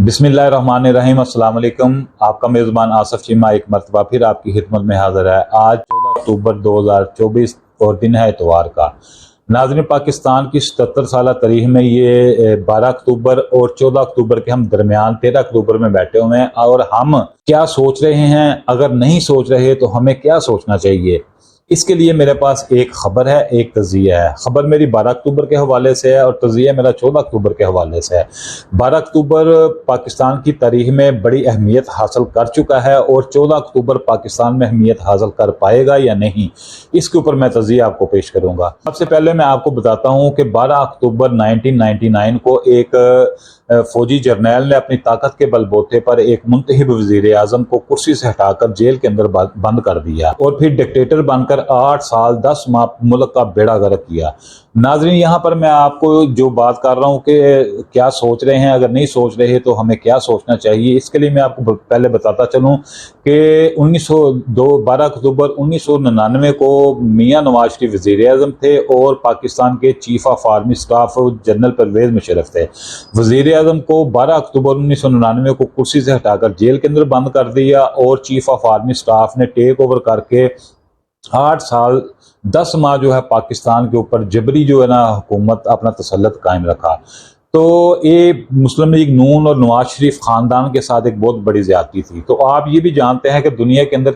बिस्मिल्लाहिर्रहमानिर्रहीम। अस्सलाम वालेकुम। आपका मेज़बान आसफ चीमा एक मरतबा फिर आपकी खिदमत में हाज़िर है। आज 14 अक्टूबर 2024 और दिन है इतवार का। नाज़रीन, पाकिस्तान की 77 साल तारीख में ये 12 अक्टूबर और 14 अक्टूबर के हम दरमियान 13 अक्टूबर में बैठे हुए हैं। और हम क्या सोच रहे हैं, अगर नहीं सोच रहे तो हमें क्या सोचना चाहिए, इसके लिए मेरे पास एक खबर है, एक तज़िया है। खबर मेरी 12 अक्टूबर के हवाले से है और तज़िया मेरा 14 अक्टूबर के हवाले से है। 12 अक्टूबर पाकिस्तान की तारीख में बड़ी अहमियत हासिल कर चुका है और 14 अक्टूबर पाकिस्तान में अहमियत हासिल कर पाएगा या नहीं, इसके ऊपर मैं तज़िया आपको पेश करूंगा। सबसे पहले मैं आपको बताता हूं कि 12 अक्टूबर 1999 को एक फौजी जर्नैल ने अपनी ताकत के बलबूते पर एक मुंतखब वज़ीर आज़म को कुर्सी से हटाकर जेल के अंदर बंद कर दिया और फिर डिक्टेटर बनकर 8 साल 10 माह मुल्क का बेड़ा गर्क किया। नाज़रीन, यहाँ पर मैं आपको जो बात कर रहा हूँ कि क्या सोच रहे हैं, अगर नहीं सोच रहे तो हमें क्या सोचना चाहिए, इसके लिए मैं आपको पहले बताता चलूँ कि 12 अक्टूबर 1999 को मियाँ नवाज शरीफ वज़ीर आज़म थे और पाकिस्तान के chief of army staff general Pervez Musharraf थे। वज़ीर आज़म को 12 अक्टूबर 1999 को कुर्सी से हटाकर जेल के अंदर बंद कर दिया और चीफ ऑफ आर्मी स्टाफ ने टेक ओवर करके 8 साल 10 माह जो है पाकिस्तान के ऊपर जबरी जो है ना हुकूमत अपना तसल्लुत कायम रखा। तो ये मुस्लिम लीग नून और नवाज शरीफ खानदान के साथ एक बहुत बड़ी ज्यादती थी। तो आप ये भी जानते हैं कि दुनिया के अंदर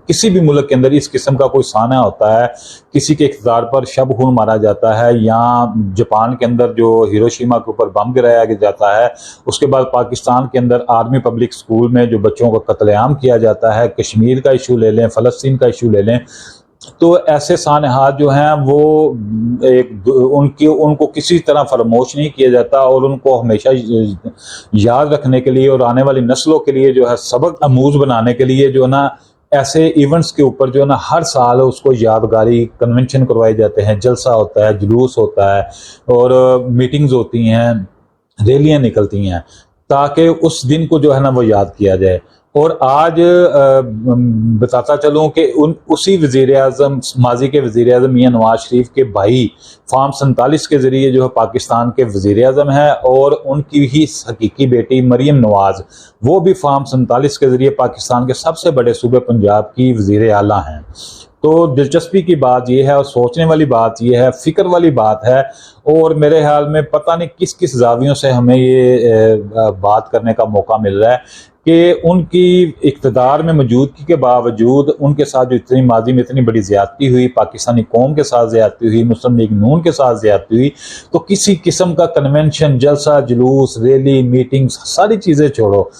किसी भी मुल्क के अंदर इस किस्म का कोई साना होता है, किसी के इक़्तिदार पर शब खून मारा जाता है, या जापान के अंदर जो हिरोशिमा के ऊपर बम गिराया जाता है, उसके बाद पाकिस्तान के अंदर आर्मी पब्लिक स्कूल में जो बच्चों का कत्लेआम किया जाता है, कश्मीर का इशू ले लें, फ़लस्तीन का इशू ले लें, तो ऐसे सानहात जो हैं वो उनको किसी तरह फरमोश नहीं किया जाता और उनको हमेशा याद रखने के लिए और आने वाली नस्लों के लिए जो है सबक आमूज बनाने के लिए जो है ना ऐसे इवेंट्स के ऊपर जो है ना हर साल उसको यादगारी कन्वेंशन करवाए जाते हैं, जलसा होता है, जुलूस होता है और मीटिंग्स होती हैं, रैलियां निकलती हैं, ताकि उस दिन को जो है ना वो याद किया जाए। और आज बताता चलूं कि उसी वज़ीर आज़म, माजी के वज़ीर आज़म मियाँ नवाज शरीफ के भाई फार्म 47 के ज़रिए जो है पाकिस्तान के वज़ीर आज़म है और उनकी ही हकीकी बेटी मरियम नवाज, वो भी फार्म 47 के ज़रिए पाकिस्तान के सबसे बड़े सूबे पंजाब की वज़ीर आला हैं। तो दिलचस्पी की बात यह है और सोचने वाली बात यह है, फिक्र वाली बात है, और मेरे ख्याल में पता नहीं किस किस जावियों से हमें ये बात करने का मौका मिल रहा है कि उनकी इक़्तिदार में मौजूदगी के बावजूद उनके साथ जो इतनी माजी में इतनी बड़ी ज़्यादती हुई, पाकिस्तानी कौम के साथ ज़्यादती हुई, मुस्लिम लीग नून के साथ ज़्यादती हुई, तो किसी किस्म का कन्वेंशन, जलसा, जुलूस, रैली, मीटिंग्स, सारी चीज़ें छोड़ो,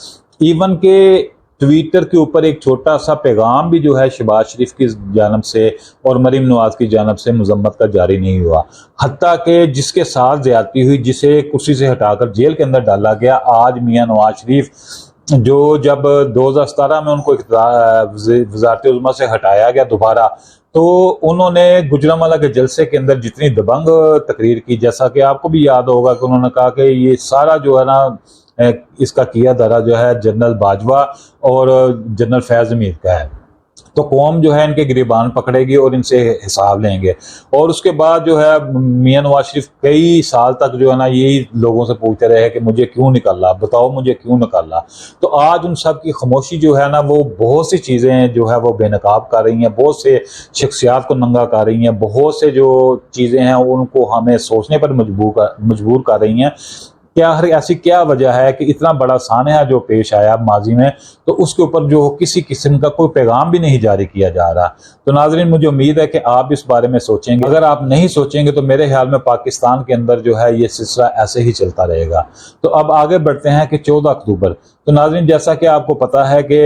इवन के ट्विटर के ऊपर एक छोटा सा पैगाम भी जो है शहबाज शरीफ की जानब से और मरीम नवाज की जानब से मजम्मत का जारी नहीं हुआ। हत्ता कि जिसके साथ ज्यादती हुई, जिसे कुर्सी से हटाकर जेल के अंदर डाला गया, आज मियाँ नवाज शरीफ जो जब 2017 में उनको वज़ारत उज़्मा से हटाया गया दोबारा, तो उन्होंने गुजरांवाला के जलसे के अंदर जितनी दबंग तकरीर की, जैसा कि आपको भी याद होगा कि उन्होंने कहा कि ये सारा जो है ना इसका किया धरा जो है जनरल बाजवा और जनरल फैज़ हमीद का है, तो कौम जो है इनके गिरबान पकड़ेगी और इनसे हिसाब लेंगे। और उसके बाद जो है मियाँ नवाज शरीफ कई साल तक जो है ना यही लोगों से पूछते रहे कि मुझे क्यों निकाला, बताओ मुझे क्यों निकाला। तो आज उन सब की खामोशी जो है ना वो बहुत सी चीज़ें जो है वो बेनकाब कर रही हैं, बहुत से शख्सियात को नंगा कर रही हैं, बहुत से जो चीज़ें हैं उनको हमें सोचने पर मजबूर कर रही हैं। क्या ऐसी क्या वजह है कि इतना बड़ा सानहा जो पेश आया माजी में, तो उसके ऊपर जो किसी किस्म का कोई पैगाम भी नहीं जारी किया जा रहा। तो नाज़रीन, मुझे उम्मीद है कि आप इस बारे में सोचेंगे। अगर आप नहीं सोचेंगे तो मेरे ख्याल में पाकिस्तान के अंदर जो है ये सिलसिला ऐसे ही चलता रहेगा। तो अब आगे बढ़ते हैं कि 14 अक्टूबर। तो नाज़रीन, जैसा कि आपको पता है कि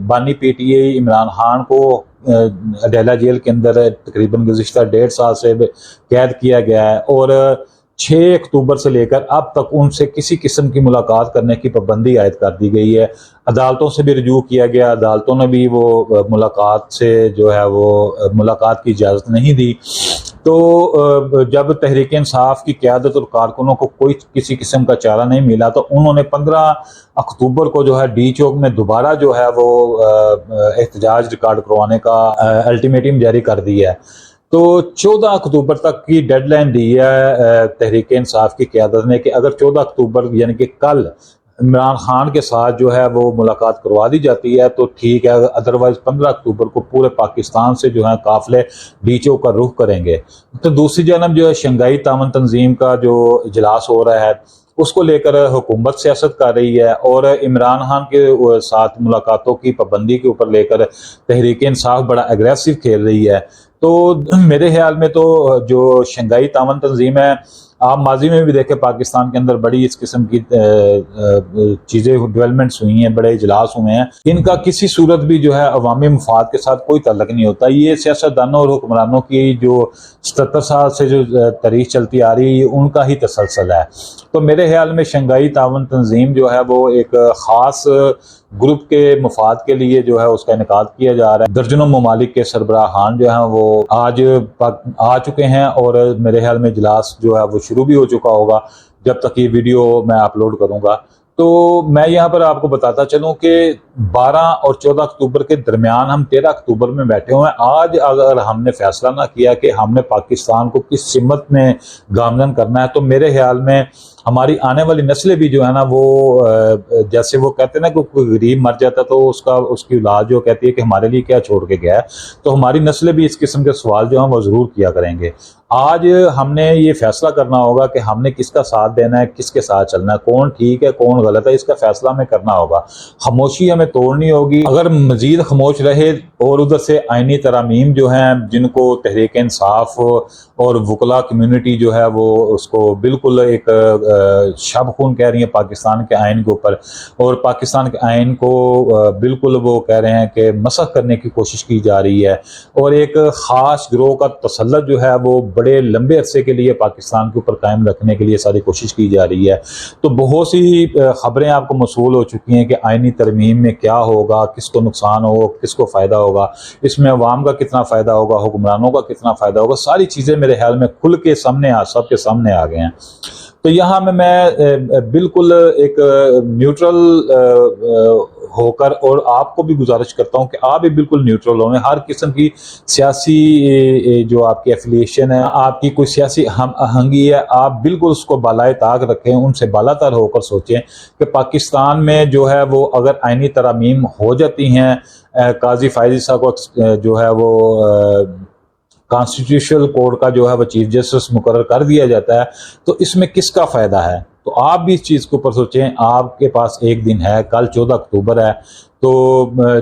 बानी PTI इमरान खान को अडेला जेल के अंदर तकरीबन गुज़िश्ता 1.5 साल से कैद किया गया है और 6 अक्टूबर से लेकर अब तक उनसे किसी किस्म की मुलाकात करने की पाबंदी आयद कर दी गई है। अदालतों से भी रजू किया गया, अदालतों ने भी वो मुलाकात से जो है वो मुलाकात की इजाज़त नहीं दी। तो जब तहरीक इंसाफ की क़यादत और कारकुनों को कोई किसी किस्म का चारा नहीं मिला, तो उन्होंने 15 अक्टूबर को जो है डी चौक में दोबारा जो है वो एहतजाज रिकॉर्ड करवाने का अल्टीमेटम जारी कर दिया है। तो 14 अक्टूबर तक की डेडलाइन दी है तहरीक इंसाफ की क़यादत ने कि अगर 14 अक्टूबर यानी कि कल عمران خان کے ساتھ جو ہے وہ ملاقات کروا دی جاتی ہے تو ٹھیک ہے، ادروائز 15 اکتوبر کو پورے پاکستان سے جو ہے قافلے ڈیچو کا رخ کریں گے۔ تو دوسری جانب جو ہے شنگھائی تعاون تنظیم کا جو اجلاس ہو رہا ہے اس کو لے کر حکومت سیاست کر رہی ہے، اور عمران خان کے ساتھ ملاقاتوں کی پابندی کے اوپر لے کر تحریک انصاف بڑا اگریسو کھیل رہی ہے۔ تو میرے خیال میں تو جو شنگھائی تعاون تنظیم ہے، آپ ماضی میں بھی دیکھیں پاکستان کے اندر بڑی اس قسم کی چیزیں ڈیولپمنٹس ہوئی ہیں، بڑے اجلاس ہوئے ہیں، ان کا کسی صورت بھی جو ہے عوامی مفاد کے ساتھ کوئی تعلق نہیں ہوتا۔ یہ سیاستدانوں اور حکمرانوں کی جو 77 سال سے جو تاریخ چلتی آ رہی ہے ان کا ہی تسلسل ہے۔ تو میرے خیال میں شنگھائی تعاون تنظیم جو ہے وہ ایک خاص گروپ کے مفاد کے لیے جو ہے اس کا انعقاد کیا جا رہا ہے۔ درجنوں ممالک کے سربراہان جو ہیں وہ آج آ چکے ہیں، اور میرے خیال میں اجلاس جو ہے وہ شروع بھی ہو چکا ہوگا جب تک یہ ویڈیو میں اپلوڈ کروں گا۔ تو میں یہاں پر آپ کو بتاتا چلوں کہ 12 اور 14 اکتوبر کے درمیان ہم 13 اکتوبر میں بیٹھے ہوئے ہیں۔ آج اگر ہم نے فیصلہ نہ کیا کہ ہم نے پاکستان کو کس سمت میں گامزن کرنا ہے، تو میرے خیال میں ہماری آنے والی نسلیں بھی جو ہے نا وہ جیسے وہ کہتے ہیں نا کہ کوئی غریب مر جاتا ہے تو اس کی اولاد جو کہتی ہے کہ ہمارے لیے کیا چھوڑ کے گیا ہے، تو ہماری نسلیں بھی اس قسم کے سوال جو ہیں وہ ضرور کیا کریں گے۔ آج ہم نے یہ فیصلہ کرنا ہوگا کہ ہم نے کس کا ساتھ دینا ہے، کس کے ساتھ چلنا ہے، کون ٹھیک ہے کون غلط ہے، اس کا فیصلہ ہمیں کرنا ہوگا۔ خاموشی ہمیں توڑنی ہوگی۔ اگر مزید خاموش رہے اور ادھر سے آئینی ترامیم جو ہیں جن کو تحریک انصاف اور وکلا کمیونٹی جو ہے وہ اس کو بالکل ایک شب خون کہہ رہی ہیں پاکستان کے آئین کے اوپر، اور پاکستان کے آئین کو بالکل وہ کہہ رہے ہیں کہ مسخ کرنے کی کوشش کی جا رہی ہے، اور ایک خاص گروہ کا تسلط جو ہے وہ بڑے لمبے عرصے کے لیے پاکستان کے اوپر قائم رکھنے کے لیے ساری کوشش کی جا رہی ہے۔ تو بہت سی خبریں آپ کو موصول ہو چکی ہیں کہ آئینی ترمیم میں کیا ہوگا، کس کو نقصان ہوگا، کس کو فائدہ ہوگا، اس میں عوام کا کتنا فائدہ ہوگا، حکمرانوں کا کتنا فائدہ ہوگا، ساری چیزیں میرے خیال میں کھل کے سامنے سب کے سامنے آ گئے ہیں۔ تو یہاں میں بالکل ایک نیوٹرل ہو کر، اور آپ کو بھی گزارش کرتا ہوں کہ آپ بھی بالکل نیوٹرل ہوں، ہر قسم کی سیاسی جو آپ کی ایفیلیشن ہے، آپ کی کوئی سیاسی ہم آہنگی ہے، آپ بالکل اس کو بالائے طاق رکھیں، ان سے بالا تر ہو کر سوچیں کہ پاکستان میں جو ہے وہ اگر آئینی ترامیم ہو جاتی ہیں، قاضی فائزی صاحب کو جو ہے وہ کانسٹیٹیوشنل کورٹ کا جو ہے وہ چیف جسٹس مقرر کر دیا جاتا ہے، تو اس میں کس کا فائدہ ہے؟ تو آپ بھی اس چیز کے اوپر سوچیں۔ آپ کے پاس ایک دن ہے، کل 14 اکتوبر ہے، تو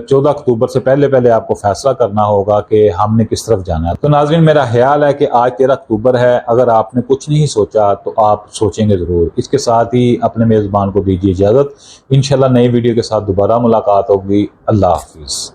14 اکتوبر سے پہلے آپ کو فیصلہ کرنا ہوگا کہ ہم نے کس طرف جانا ہے۔ تو ناظرین، میرا خیال ہے کہ آج 13 اکتوبر ہے، اگر آپ نے کچھ نہیں سوچا تو آپ سوچیں گے ضرور۔ اس کے ساتھ ہی اپنے میزبان کو دیجیے اجازت، انشاءاللہ نئی ویڈیو کے ساتھ دوبارہ ملاقات ہوگی۔ اللہ حافظ۔